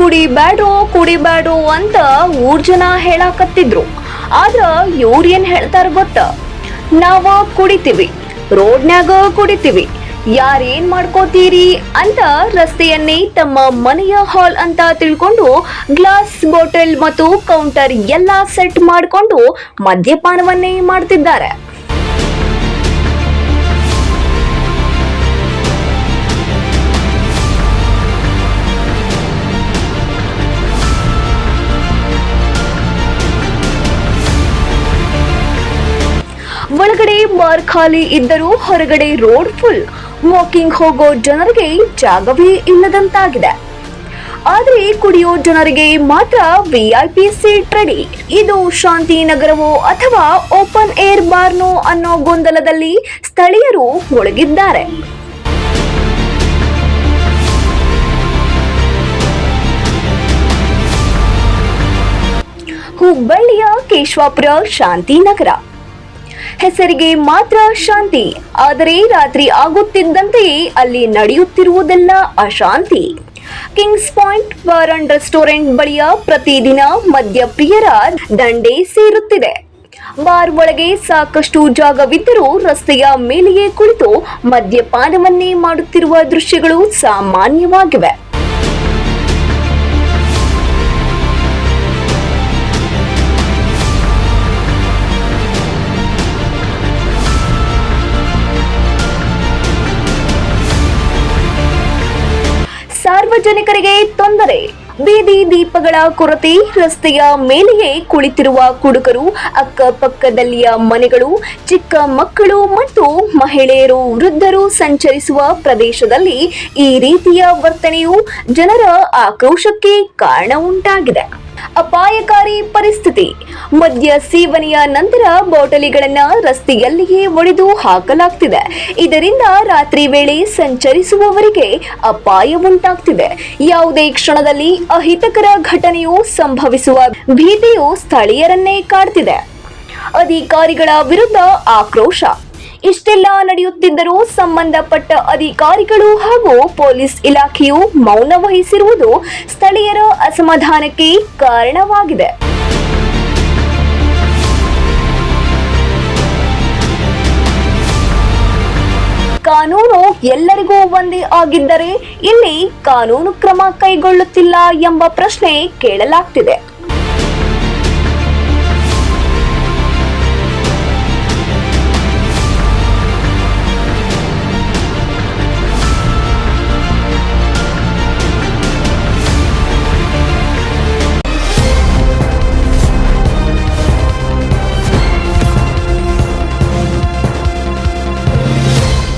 ಕುಡಿಬ್ಯಾಡ್ರೋ ಅಂತ ಊರ್ ಜನ ಹೇಳಾಕತ್ತಿದ್ರು. ಆದ್ರ ಇವ್ರ ಏನ್ ಹೇಳ್ತಾರ ಗೊತ್ತ, ನಾವ ಕುಡಿತೀವಿ, ರೋಡ್ನ್ಯಾಗ ಕುಡಿತೀವಿ, ಯಾರೇನ್ ಮಾಡ್ಕೋತೀರಿ ಅಂತ ರಸ್ತೆಯನ್ನೇ ತಮ್ಮ ಮನೆಯ ಹಾಲ್ ಅಂತ ತಿಳ್ಕೊಂಡು ಗ್ಲಾಸ್, ಬಾಟಲ್ ಮತ್ತು ಕೌಂಟರ್ ಎಲ್ಲಾ ಸೆಟ್ ಮಾಡಿಕೊಂಡು ಮದ್ಯಪಾನವನ್ನೇ ಮಾಡ್ತಿದ್ದಾರೆ. ಒಳಗಡೆ ಬಾರ್ ಖಾಲಿ ಇದ್ದರೂ ಹೊರಗಡೆ ರೋಡ್ ಫುಲ್. ವಾಕಿಂಗ್ ಹೋಗೋ ಜನರಿಗೆ ಜಾಗವೇ ಇಲ್ಲದಂತಾಗಿದೆ. ಆದ್ರೆ ಕುಡಿಯೋ ಜನರಿಗೆ ಮಾತ್ರ ವಿಐಪಿ ಸೀಟ್ ರೆಡಿ. ಇದು ಶಾಂತಿನಗರವೋ ಅಥವಾ ಓಪನ್ ಏರ್ ಬಾರ್ನೋ ಅನ್ನೋ ಗೊಂದಲದಲ್ಲಿ ಸ್ಥಳೀಯರು ಮುಳುಗಿದ್ದಾರೆ. ಹುಬ್ಬಳ್ಳಿಯ ಕೇಶವಾಪುರ ಶಾಂತಿನಗರ. ಹೆಸರಿಗೆ ಮಾತ್ರ ಶಾಂತಿ, ಆದರೆ ರಾತ್ರಿ ಆಗುತ್ತಿದ್ದಂತೆಯೇ ಅಲ್ಲಿ ನಡೆಯುತ್ತಿರುವುದೆಲ್ಲ ಅಶಾಂತಿ. Kings point bar and restaurant ಬಳಿಯ ಪ್ರತಿದಿನ ಮದ್ಯಪ್ರಿಯರ ದಂಡೇ ಸೇರುತ್ತಿದೆ. ಬಾರ್ ಒಳಗೆ ಸಾಕಷ್ಟು ಜಾಗವಿದ್ದರೂ ರಸ್ತೆಯ ಮೇಲೆಯೇ ಕುಳಿತು ಮದ್ಯಪಾನವನ್ನೇ ಮಾಡುತ್ತಿರುವ ದೃಶ್ಯಗಳು ಸಾಮಾನ್ಯವಾಗಿವೆ. ಸಾರ್ವಜನಿಕರಿಗೆ ತೊಂದರೆ, ಬೀದಿ ದೀಪಗಳ ಕೊರತೆ, ರಸ್ತೆಯ ಮೇಲೆಯೇ ಕುಳಿತಿರುವ ಕುಡುಕರು, ಅಕ್ಕಪಕ್ಕದಲ್ಲಿಯ ಮನೆಗಳು, ಚಿಕ್ಕ ಮಕ್ಕಳು ಮತ್ತು ಮಹಿಳೆಯರು, ವೃದ್ಧರು ಸಂಚರಿಸುವ ಪ್ರದೇಶದಲ್ಲಿ ಈ ರೀತಿಯ ವರ್ತನೆಯು ಜನರ ಆಕ್ರೋಶಕ್ಕೆ ಕಾರಣ ಉಂಟಾಗಿದೆ. ಅಪಾಯಕಾರಿ ಪರಿಸ್ಥಿತಿ. ಮದ್ಯ ಸೇವನೆಯ ನಂತರ ಬಾಟಲಿಗಳನ್ನ ರಸ್ತೆಯಲ್ಲಿಯೇ ಒಡೆದು ಹಾಕಲಾಗ್ತಿದೆ. ಇದರಿಂದ ರಾತ್ರಿ ವೇಳೆ ಸಂಚರಿಸುವವರಿಗೆ ಅಪಾಯ ಉಂಟಾಗ್ತಿದೆ. ಯಾವುದೇ ಕ್ಷಣದಲ್ಲಿ ಅಹಿತಕರ ಘಟನೆಯು ಸಂಭವಿಸುವ ಭೀತಿಯು ಸ್ಥಳೀಯರನ್ನೇ ಕಾಡ್ತಿದೆ. ಅಧಿಕಾರಿಗಳ ವಿರುದ್ಧ ಆಕ್ರೋಶ. ಇಷ್ಟೆಲ್ಲ ನಡೆಯುತ್ತಿದ್ದರೂ ಸಂಬಂಧಪಟ್ಟ ಅಧಿಕಾರಿಗಳು ಹಾಗೂ ಪೊಲೀಸ್ ಇಲಾಖೆಯು ಮೌನ ವಹಿಸಿರುವುದು ಸ್ಥಳೀಯರ ಅಸಮಾಧಾನಕ್ಕೆ ಕಾರಣವಾಗಿದೆ. ಕಾನೂನು ಎಲ್ಲರಿಗೂ ಒಂದೇ ಆಗಿದ್ದರೆ ಇಲ್ಲಿ ಕಾನೂನು ಕ್ರಮ ಕೈಗೊಳ್ಳುತ್ತಿಲ್ಲ ಎಂಬ ಪ್ರಶ್ನೆ ಕೇಳಲಾಗ್ತಿದೆ.